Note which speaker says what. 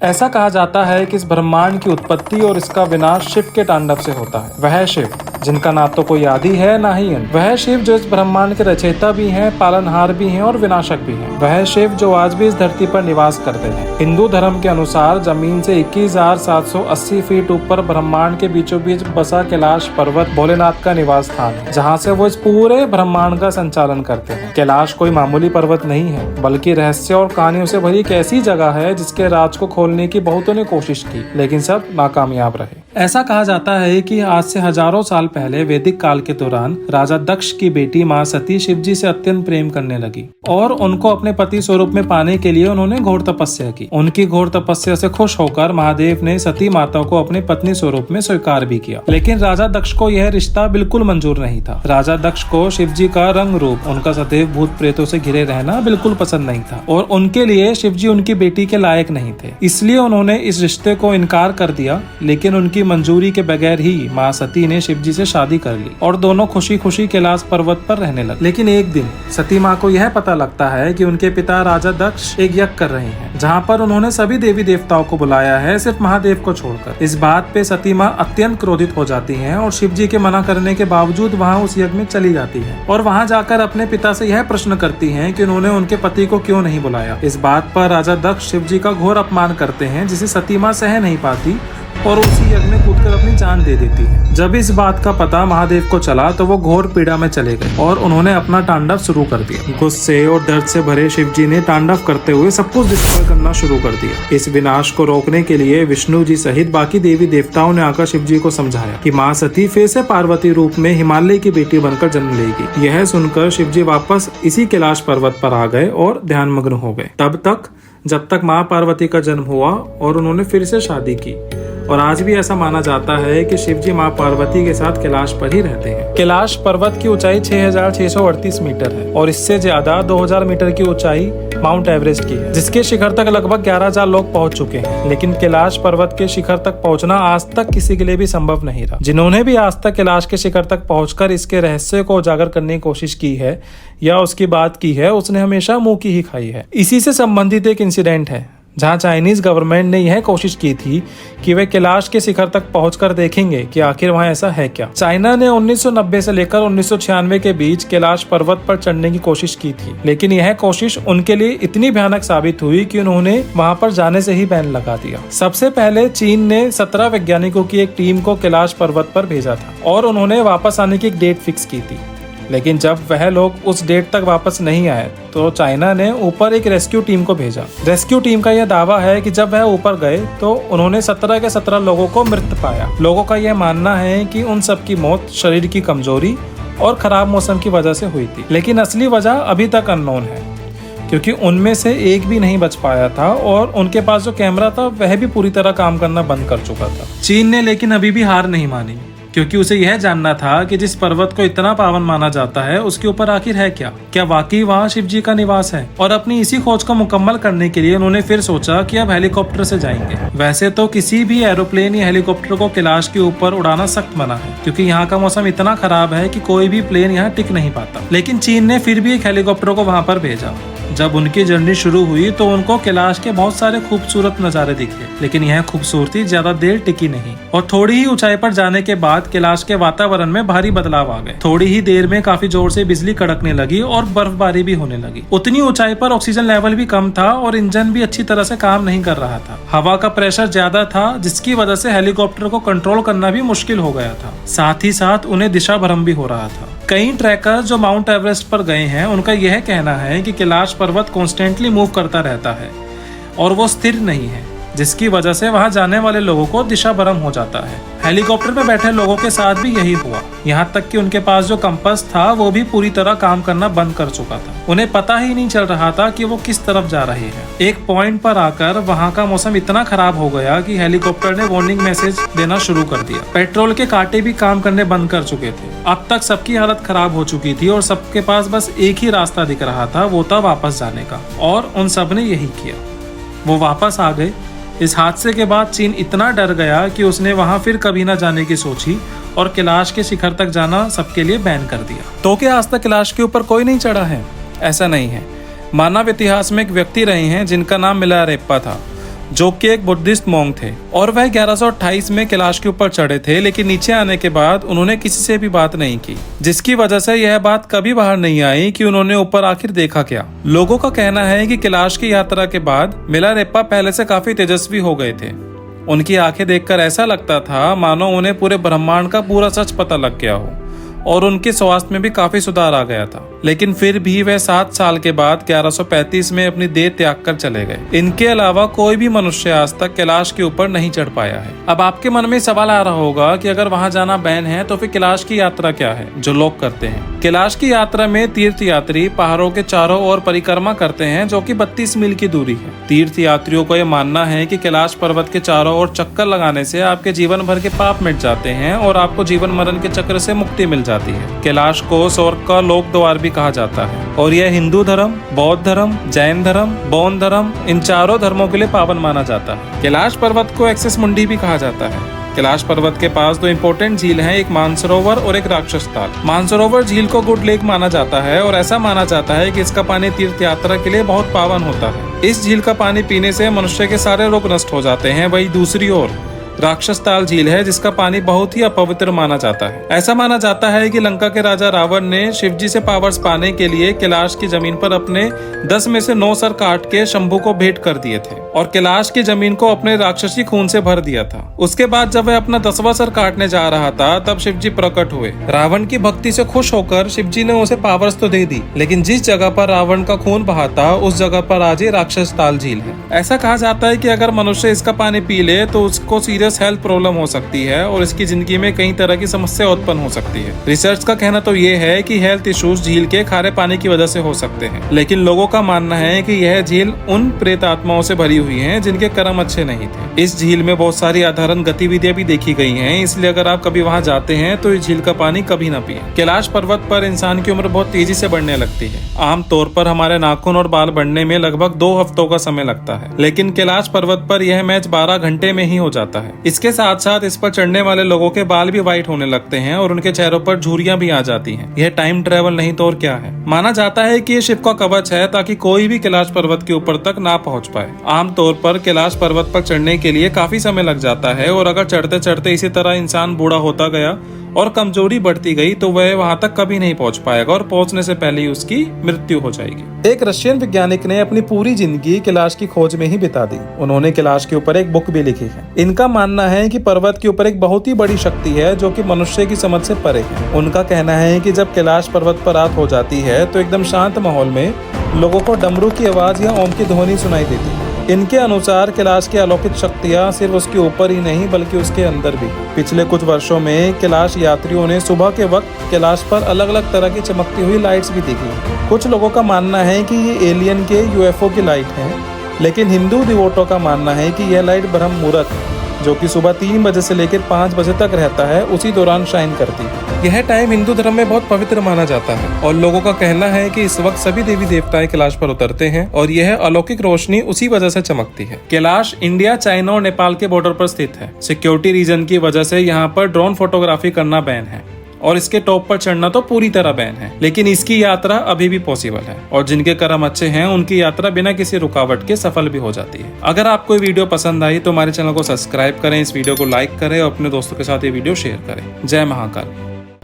Speaker 1: ऐसा कहा जाता है कि इस ब्रह्मांड की उत्पत्ति और इसका विनाश शिव के तांडव से होता है। वह शिव जिनका ना तो कोई आदि है ना ही अंत। वह शिव जो इस ब्रह्मांड के रचयिता भी हैं, पालनहार भी हैं और विनाशक भी हैं। वह शिव जो आज भी इस धरती पर निवास करते हैं। हिंदू धर्म के अनुसार जमीन से 21,780 फीट ऊपर ब्रह्मांड के बीचों बीच बसा कैलाश पर्वत भोलेनाथ का निवास स्थान है, जहाँ से वो इस पूरे ब्रह्मांड का संचालन करते हैं। कैलाश कोई मामूली पर्वत नहीं है, बल्कि रहस्य और कहानियों से भरी एक ऐसी जगह है जिसके राज को खोलने की बहुतों ने कोशिश की, लेकिन सब नाकामयाब रहे। ऐसा कहा जाता है कि आज से हजारों साल पहले वैदिक काल के दौरान राजा दक्ष की बेटी मां सती शिवजी से अत्यंत प्रेम करने लगी और उनको अपने पति स्वरूप में पाने के लिए उन्होंने घोर तपस्या की। उनकी घोर तपस्या से खुश होकर महादेव ने सती माता को अपने पत्नी स्वरूप में स्वीकार भी किया, लेकिन राजा दक्ष को यह रिश्ता बिल्कुल मंजूर नहीं था। राजा दक्ष को शिवजी का रंग रूप, उनका सदैव भूत प्रेतों से घिरे रहना बिल्कुल पसंद नहीं था और उनके लिए शिवजी उनकी बेटी के लायक नहीं थे। इसलिए उन्होंने इस रिश्ते को इनकार कर दिया, लेकिन उनकी मंजूरी के बगैर ही माँ सती ने शिवजी से शादी कर ली और दोनों खुशी खुशी कैलाश पर्वत पर रहने लगे। लेकिन एक दिन सती माँ को यह पता लगता है कि उनके पिता राजा दक्ष एक यज्ञ कर रहे हैं, जहाँ पर उन्होंने सभी देवी देवताओं को बुलाया है, सिर्फ महादेव को छोड़कर। इस बात पे सती माँ अत्यंत क्रोधित हो जाती हैं और शिवजी के मना करने के बावजूद वहाँ उस यज्ञ में चली जाती है और वहाँ जाकर अपने पिता से यह प्रश्न करती हैं कि उन्होंने उनके पति को क्यों नहीं बुलाया। इस बात पर राजा दक्ष शिवजी का घोर अपमान करते हैं, जिसे सती माँ सह नहीं पाती और उसी यज्ञ में कूदकर अपनी जान दे देती है। जब इस बात का पता महादेव को चला तो वो घोर पीड़ा में चले गए और उन्होंने अपना तांडव शुरू कर दिया। गुस्से और दर्द से भरे शिवजी ने तांडव करते हुए सब कुछ डिस्ट्रॉय करना शुरू कर दिया। इस विनाश को रोकने के लिए विष्णु जी सहित बाकी देवी देवताओं ने आकर शिवजी को समझाया कि माँ सती फिर से पार्वती रूप में हिमालय की बेटी बनकर जन्म लेगी। यह सुनकर शिवजी वापस इसी कैलाश पर्वत पर आ गए और ध्यानमग्न हो गए, तब तक जब तक माँ पार्वती का जन्म हुआ और उन्होंने फिर से शादी की। और आज भी ऐसा माना जाता है कि शिवजी माँ पार्वती के साथ कैलाश पर ही रहते हैं। कैलाश पर्वत की ऊंचाई 6,638 मीटर है और इससे ज्यादा 2,000 मीटर की ऊंचाई माउंट एवरेस्ट की है, जिसके शिखर तक लगभग 11,000 लोग पहुंच चुके हैं। लेकिन कैलाश पर्वत के शिखर तक पहुंचना आज तक किसी के लिए भी संभव नहीं रहा। जिन्होंने भी आज तक कैलाश के शिखर तक पहुंचकर इसके रहस्य को उजागर करने की कोशिश की है या उसकी बात की है, उसने हमेशा मुंह की ही खाई है। इसी से संबंधित एक इंसिडेंट है जहां चाइनीज गवर्नमेंट ने यह कोशिश की थी कि वे कैलाश के शिखर तक पहुंचकर देखेंगे कि आखिर वहां ऐसा है क्या। चाइना ने 1990 से लेकर 1996 के बीच कैलाश पर्वत पर चढ़ने की कोशिश की थी, लेकिन यह कोशिश उनके लिए इतनी भयानक साबित हुई कि उन्होंने वहां पर जाने से ही बैन लगा दिया। सबसे पहले चीन ने 17 वैज्ञानिकों की एक टीम को कैलाश पर्वत पर भेजा था और उन्होंने वापस आने की एक डेट फिक्स की थी, लेकिन जब वह लोग उस डेट तक वापस नहीं आए तो चाइना ने ऊपर एक रेस्क्यू टीम को भेजा। रेस्क्यू टीम का यह दावा है कि जब वह ऊपर गए तो उन्होंने 17 के 17 लोगों को मृत पाया। लोगों का यह मानना है कि उन सब की मौत शरीर की कमजोरी और खराब मौसम की वजह से हुई थी, लेकिन असली वजह अभी तक अननोन है, क्योंकि उनमें से एक भी नहीं बच पाया था और उनके पास जो कैमरा था वह भी पूरी तरह काम करना बंद कर चुका था। चीन ने लेकिन अभी भी हार नहीं मानी, क्योंकि उसे यह जानना था कि जिस पर्वत को इतना पावन माना जाता है उसके ऊपर आखिर है क्या वाकई वहाँ शिवजी का निवास है। और अपनी इसी खोज को मुकम्मल करने के लिए उन्होंने फिर सोचा कि अब हेलीकॉप्टर से जाएंगे। वैसे तो किसी भी एरोप्लेन या हेलीकॉप्टर को कैलाश के ऊपर उड़ाना सख्त मना है, क्योंकि यहाँ का मौसम इतना खराब है कि कोई भी प्लेन यहाँ टिक नहीं पाता। लेकिन चीन ने फिर भी एक हेलीकॉप्टर को वहाँ पर भेजा। जब उनकी जर्नी शुरू हुई तो उनको कैलाश के बहुत सारे खूबसूरत नज़ारे दिखे, लेकिन यह खूबसूरती ज्यादा देर टिकी नहीं और थोड़ी ही ऊंचाई पर जाने के बाद कैलाश के वातावरण में भारी बदलाव आ गए। थोड़ी ही देर में काफी जोर से बिजली कड़कने लगी और बर्फबारी भी होने लगी। उतनी ऊंचाई पर ऑक्सीजन लेवल भी कम था और इंजन भी अच्छी तरह से काम नहीं कर रहा था। हवा का प्रेशर ज्यादा था, जिसकी वजह से हेलीकॉप्टर को कंट्रोल करना भी मुश्किल हो गया था। साथ ही साथ उन्हें दिशा भ्रम भी हो रहा था। कई ट्रैकर्स जो माउंट एवरेस्ट पर गए हैं उनका यह कहना है कि कैलाश पर्वत कॉन्स्टेंटली मूव करता रहता है और वो स्थिर नहीं है, जिसकी वजह से वहां जाने वाले लोगों को दिशा भ्रम हो जाता है। हेलीकॉप्टर में बैठे लोगों के साथ भी यही हुआ, यहाँ तक कि उनके पास जो कंपास था वो भी पूरी तरह काम करना बंद कर चुका था। उन्हें पता ही नहीं चल रहा था कि वो किस तरफ जा रहे हैं। एक पॉइंट पर आकर वहाँ का मौसम इतना खराब हो गया कि हेलीकॉप्टर ने वार्निंग मैसेज देना शुरू कर दिया। पेट्रोल के कांटे भी काम करने बंद कर चुके थे। अब तक सबकी हालत खराब हो चुकी थी और सबके पास बस एक ही रास्ता दिख रहा था, वो था वापस जाने का, और उन सब ने यही किया। वो वापस आ गए। इस हादसे के बाद चीन इतना डर गया कि उसने वहां फिर कभी न जाने की सोची और कैलाश के शिखर तक जाना सबके लिए बैन कर दिया। तो क्या आज तक कैलाश के ऊपर कोई नहीं चढ़ा है? ऐसा नहीं है। मानव इतिहास में एक व्यक्ति रहे हैं जिनका नाम मिलारेप्पा था। जो कि एक बुद्धिस्ट मॉन्क थे, और वह 1128 में कैलाश के ऊपर चढ़े थे, लेकिन नीचे आने के बाद उन्होंने किसी से भी बात नहीं की, जिसकी वजह से यह बात कभी बाहर नहीं आई कि उन्होंने ऊपर आखिर देखा क्या। लोगों का कहना है कि कैलाश की यात्रा के बाद मिलारेप्पा पहले से काफी तेजस्वी हो गए थे। उनकी आंखें देखकर ऐसा लगता था मानो उन्हें पूरे ब्रह्मांड का पूरा सच पता लग गया हो, और उनके स्वास्थ्य में भी काफी सुधार आ गया था। लेकिन फिर भी वह 7 साल के बाद 1135 में अपनी देह त्याग कर चले गए। इनके अलावा कोई भी मनुष्य आज तक कैलाश के ऊपर नहीं चढ़ पाया है। अब आपके मन में सवाल आ रहा होगा कि अगर वहां जाना बैन है तो फिर कैलाश की यात्रा क्या है जो लोग करते हैं। कैलाश की यात्रा में तीर्थ यात्री पहाड़ों के चारों ओर परिक्रमा करते हैं, जो कि 32 मील की दूरी है। तीर्थ यात्रियों को यह मानना है कि कैलाश पर्वत के चारों ओर चक्कर लगाने से आपके जीवन भर के पाप मिट जाते हैं और आपको जीवन मरण के चक्र से मुक्ति मिल जाती है। कैलाश को स्वर्ग का लोक द्वार भी कहा जाता है, और यह हिंदू धर्म, बौद्ध धर्म, जैन धर्म, बौद्ध धर्म, इन चारों धर्मों के लिए पावन माना जाता है। कैलाश पर्वत को एक्सेस मुंडी भी कहा जाता है। कैलाश पर्वत के पास 2 इम्पोर्टेंट झील हैं, एक मानसरोवर और एक राक्षस ताल। मानसरोवर झील को गुड लेक माना जाता है, और ऐसा माना जाता है कि इसका पानी तीर्थ यात्रा के लिए बहुत पावन होता है। इस झील का पानी पीने से मनुष्य के सारे रोग नष्ट हो जाते हैं। वही दूसरी ओर राक्षस ताल झील है, जिसका पानी बहुत ही अपवित्र माना जाता है। ऐसा माना जाता है कि लंका के राजा रावण ने शिवजी से पावर्स पाने के लिए कैलाश की जमीन पर अपने 10 में से 9 सर काट के शंभू को भेंट कर दिए थे, और कैलाश की जमीन को अपने राक्षसी खून से भर दिया था। उसके बाद जब वह अपना 10वां सर काटने जा रहा था, तब शिवजी प्रकट हुए। रावण की भक्ति से खुश होकर शिवजी ने उसे पावर्स तो दे दी, लेकिन जिस जगह पर रावण का खून बहा था उस जगह पर आज ही राक्षस ताल झील है। ऐसा कहा जाता है कि अगर मनुष्य इसका पानी पी ले तो उसको सीरियस हेल्थ प्रॉब्लम हो सकती है, और इसकी जिंदगी में कई तरह की समस्या उत्पन्न हो सकती है। रिसर्च का कहना तो ये है कि हेल्थ इश्यूज झील के खारे पानी की वजह से हो सकते हैं, लेकिन लोगों का मानना है कि यह झील उन प्रेत आत्माओं से भरी हुई है जिनके कर्म अच्छे नहीं थे। इस झील में बहुत सारी असाधारण गतिविधियां भी देखी गई हैं, इसलिए अगर आप कभी वहां जाते हैं तो इस झील का पानी कभी ना पिए। कैलाश पर्वत पर इंसान की उम्र बहुत तेजी से बढ़ने लगती है। आमतौर पर हमारे नाखून और बाल बढ़ने में लगभग 2 हफ्तों का समय लगता है, लेकिन कैलाश पर्वत पर यह मैच 12 घंटे में ही हो जाता है। इसके साथ साथ इस पर चढ़ने वाले लोगों के बाल भी व्हाइट होने लगते हैं, और उनके चेहरों पर झुर्रियां भी आ जाती हैं। यह टाइम ट्रेवल नहीं तो और क्या है। माना जाता है कि यह शिव का कवच है, ताकि कोई भी कैलाश पर्वत के ऊपर तक ना पहुंच पाए। आमतौर पर कैलाश पर्वत पर चढ़ने के लिए काफी समय लग जाता है, और अगर चढ़ते चढ़ते इसी तरह इंसान बूढ़ा होता गया और कमजोरी बढ़ती गई तो वह वहां तक कभी नहीं पहुंच पाएगा, और पहुंचने से पहले ही उसकी मृत्यु हो जाएगी। एक रशियन वैज्ञानिक ने अपनी पूरी जिंदगी कैलाश की खोज में ही बिता दी। उन्होंने कैलाश के ऊपर एक बुक भी लिखी है। इनका मानना है कि पर्वत के ऊपर एक बहुत ही बड़ी शक्ति है जो कि मनुष्य की समझ से परे है। उनका कहना है कि जब कैलाश पर्वत पर रात हो जाती है तो एकदम शांत माहौल में लोगों को डमरू की आवाज या ओम की ध्वनि सुनाई देती है। इनके अनुसार कैलाश की अलौकिक शक्तियां सिर्फ उसके ऊपर ही नहीं बल्कि उसके अंदर भी। पिछले कुछ वर्षों में कैलाश यात्रियों ने सुबह के वक्त कैलाश पर अलग अलग तरह की चमकती हुई लाइट्स भी देखी। कुछ लोगों का मानना है कि ये एलियन के यूएफओ की लाइट है, लेकिन हिंदू डिवोटों का मानना है कि यह लाइट ब्रह्म मुहूर्त है, जो कि सुबह 3 बजे से लेकर 5 बजे तक रहता है, उसी दौरान शाइन करती है। यह टाइम हिंदू धर्म में बहुत पवित्र माना जाता है, और लोगों का कहना है कि इस वक्त सभी देवी देवताएं कैलाश पर उतरते हैं, और यह अलौकिक रोशनी उसी वजह से चमकती है। कैलाश इंडिया, चाइना और नेपाल के बॉर्डर पर स्थित है। सिक्योरिटी रीजन की वजह से यहाँ पर ड्रोन फोटोग्राफी करना बैन है, और इसके टॉप पर चढ़ना तो पूरी तरह बैन है, लेकिन इसकी यात्रा अभी भी पॉसिबल है, और जिनके कर्म अच्छे हैं उनकी यात्रा बिना किसी रुकावट के सफल भी हो जाती है। अगर आपको ये वीडियो पसंद आई तो हमारे चैनल को सब्सक्राइब करें, इस वीडियो को लाइक करें और अपने दोस्तों के साथ ये वीडियो शेयर करें। जय महाकाल।